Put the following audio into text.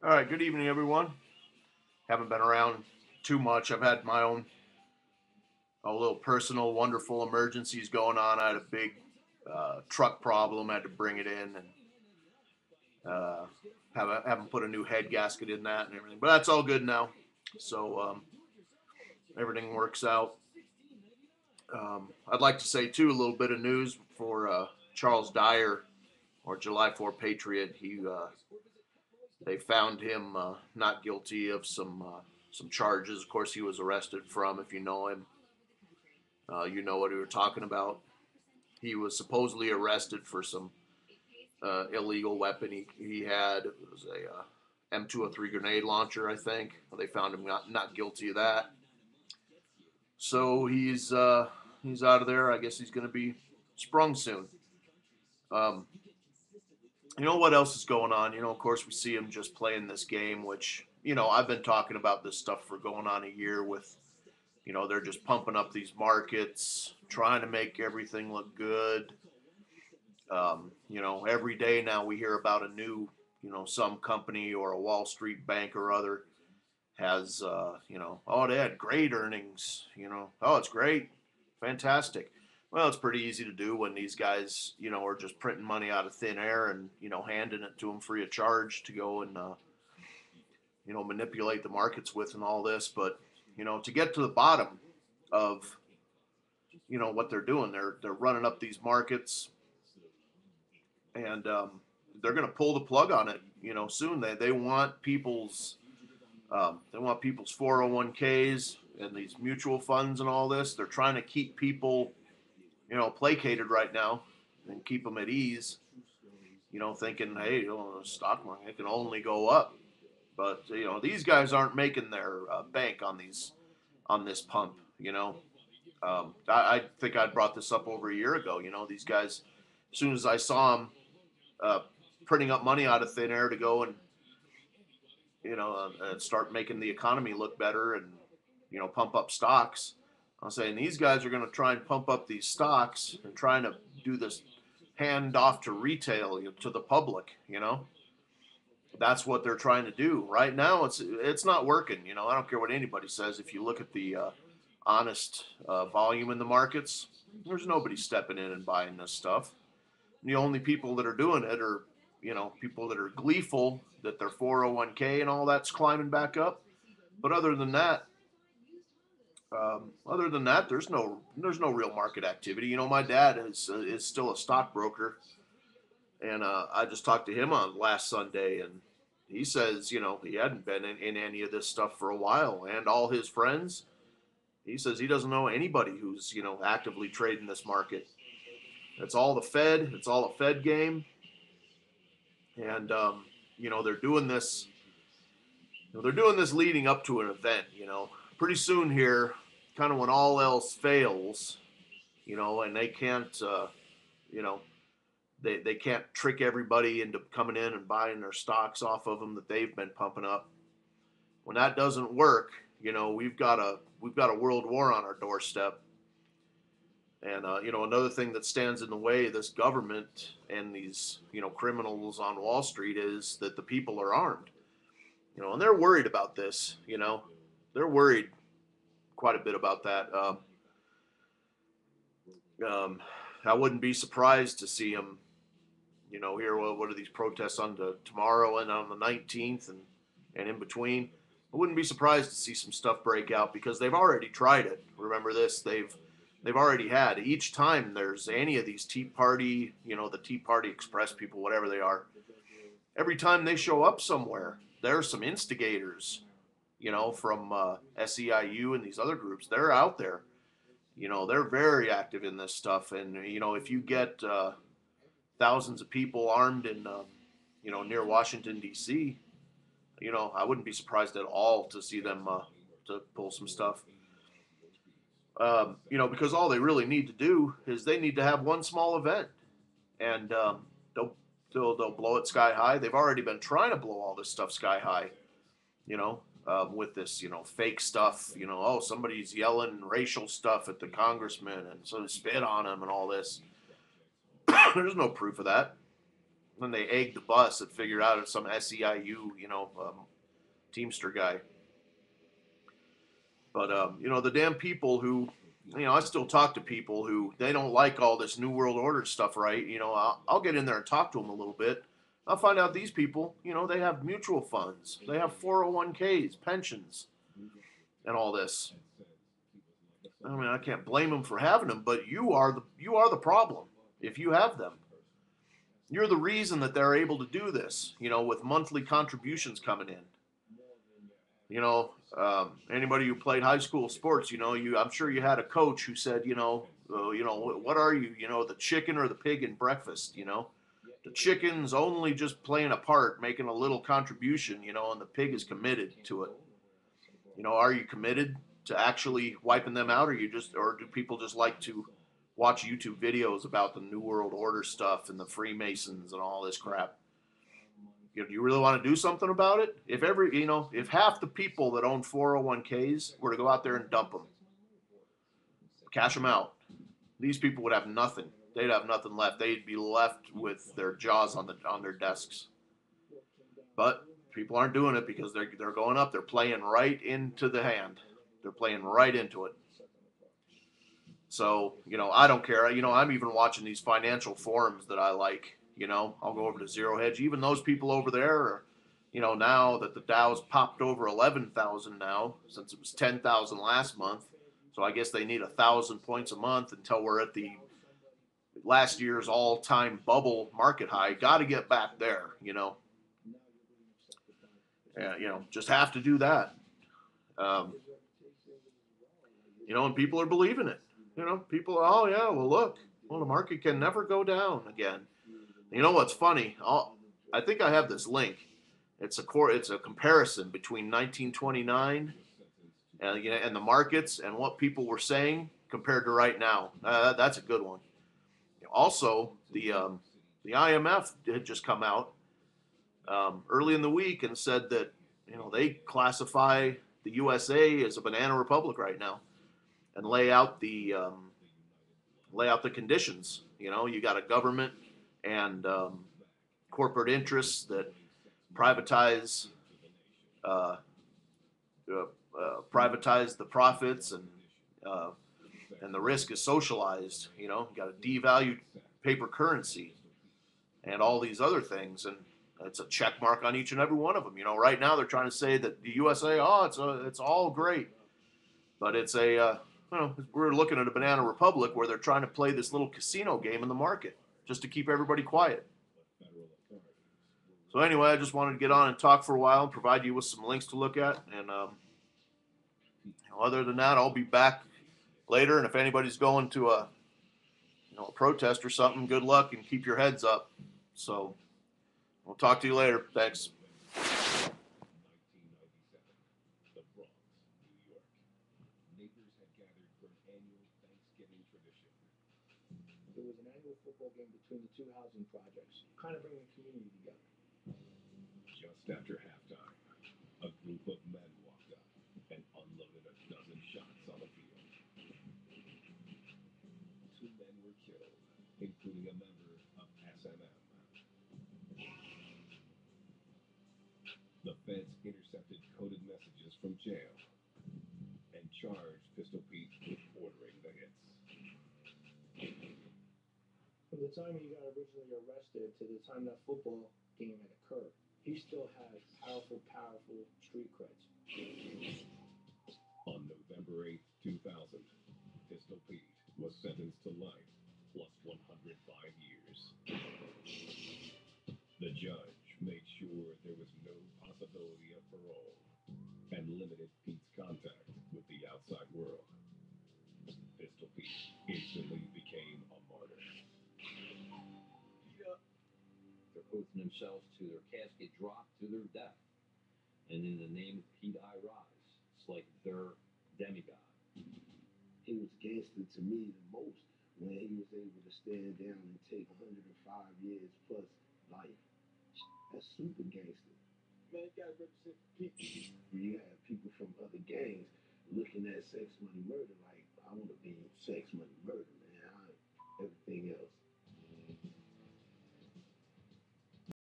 All right, good evening, everyone. Haven't been around too much. I've had my own a little personal, wonderful emergencies going on. I had a big truck problem. I had to bring it in and uh, haven't put a new head gasket in that and everything. But that's all good now. So everything works out. I'd like to say too a little bit of news for Charles Dyer, or July 4 Patriot. They found him not guilty of some charges. Of course, he was arrested from. If you know him, you know what we were talking about. He was supposedly arrested for some illegal weapon he had. It was a M203 grenade launcher, I think. They found him not guilty of that. So he's out of there. I guess he's going to be sprung soon. Um, you know what else is going on? Of course, we see him just playing this game, which I've been talking about this stuff for going on a year with. They're just pumping up these markets, trying to make everything look good. Every day now we hear about a new, some company or a Wall Street bank or other has, oh, they had great earnings, oh, it's great, fantastic. Well, it's pretty easy to do when these guys, are just printing money out of thin air and, handing it to them free of charge to go and, manipulate the markets with and all this. But, to get to the bottom of, what they're doing, they're running up these markets and they're going to pull the plug on it. Soon they want people's 401ks and these mutual funds and all this. They're trying to keep people, placated right now and keep them at ease. Thinking, hey, the stock market can only go up, but these guys aren't making their bank on this pump. I think I brought this up over a year ago. These guys, as soon as I saw them uh, printing up money out of thin air to go and start making the economy look better and pump up stocks. I'm saying these guys are going to try and pump up these stocks and trying to do this hand off to retail, to the public. That's what they're trying to do right now. It's not working. I don't care what anybody says. If you look at the honest volume in the markets, there's nobody stepping in and buying this stuff. The only people that are doing it are people that are gleeful that their 401k and all that's climbing back up. But other than that, there's no real market activity. My dad is still a stockbroker, and I just talked to him on last Sunday, and he says he hadn't been in any of this stuff for a while, and all his friends. He says he doesn't know anybody who's actively trading this market. It's all the Fed. It's all a Fed game, and they're doing this. They're doing this leading up to an event. Pretty soon here, kind of when all else fails, and they can't, you know, they can't trick everybody into coming in and buying their stocks off of them that they've been pumping up. When that doesn't work, we've got a world war on our doorstep. And another thing that stands in the way of this government and these criminals on Wall Street is that the people are armed. And they're worried about this. They're worried quite a bit about that. I wouldn't be surprised to see them. Here, what are these protests on tomorrow and on the 19th and in between? I wouldn't be surprised to see some stuff break out because they've already tried it. Remember this? They've already had each time there's any of these Tea Party, the Tea Party Express people, whatever they are. Every time they show up somewhere, there's some instigators, from SEIU and these other groups. They're out there. They're very active in this stuff. And if you get thousands of people armed in, near Washington D.C., I wouldn't be surprised at all to see them to pull some stuff. Because all they really need to do is they need to have one small event, and they'll they'll blow it sky high. They've already been trying to blow all this stuff sky high, with this fake stuff. Oh, somebody's yelling racial stuff at the congressman, and so they spit on him and all this. There's no proof of that. when they egged the bus and figured out it's some SEIU, Teamster guy. But the damn people who, I still talk to people who they don't like all this New World Order stuff, right? I'll get in there and talk to them a little bit. I'll find out these people, they have mutual funds, they have 401ks, pensions, and all this. I mean, I can't blame them for having them, but you are the problem if you have them. You're the reason that they're able to do this, with monthly contributions coming in. Anybody who played high school sports, I'm sure you had a coach who said, what are you, the chicken or the pig in breakfast, the chicken's only just playing a part, making a little contribution, and the pig is committed to it. Are you committed to actually wiping them out, or do people just like to watch YouTube videos about the New World Order stuff and the Freemasons and all this crap? Do you really want to do something about it? If half the people that own 401ks were to go out there and dump them, cash them out, these people would have nothing. They'd have nothing left. They'd be left with their jaws on their desks. But people aren't doing it because they're going up. They're playing right into the hand. They're playing right into it. So, I don't care. I'm even watching these financial forums that I like. I'll go over to Zero Hedge. Even those people over there are, now that the Dow's popped over 11,000 now, since it was 10,000 last month. So I guess they need 1,000 points a month until we're at the last year's all-time bubble market high. Got to get back there, just have to do that. And people are believing it. People, oh yeah, well look, the market can never go down again. You know what's funny? I think I have this link. It's a comparison between 1929 and the markets and what people were saying compared to right now. That's a good one. Also, the IMF had just come out early in the week and said that they classify the USA as a banana republic right now, and lay out the conditions. You got a government and corporate interests that privatize the profits, and the risk is socialized. You got a devalued paper currency and all these other things, and it's a check mark on each and every one of them. Right now they're trying to say that the USA, it's all great, but it's we're looking at a banana republic where they're trying to play this little casino game in the market just to keep everybody quiet. So anyway, I just wanted to get on and talk for a while and provide you with some links to look at. And other than that, I'll be back later. And if anybody's going to a protest or something, good luck and keep your heads up. So we'll talk to you later. Thanks. There was an annual football game between the two housing projects, kind of bringing the community together. Just after halftime, a group of men walked up and unloaded a dozen shots on the field. 2 men were killed, including a member of SMM. The feds intercepted coded messages from jail and charged Pistol Pete with ordering the hits. From the time he got originally arrested to the time that football game had occurred, he still had powerful street creds. On November 8th, 2000, Pistol Pete was sentenced to life plus 105 years. The judge made sure there was no possibility of parole and limited Pete's contact with the outside world. Pistol Pete instantly became a martyr. They're oathing themselves to their casket drop to their death. And in the name of Pete, I rise. It's like their demigod. He was gangster to me the most when he was able to stand down and take 105 years plus life. That's super gangster. Man, you gotta represent Pete. You have people from other gangs looking at sex, money, murder like, I want to be sex, money, murder, man. Everything else.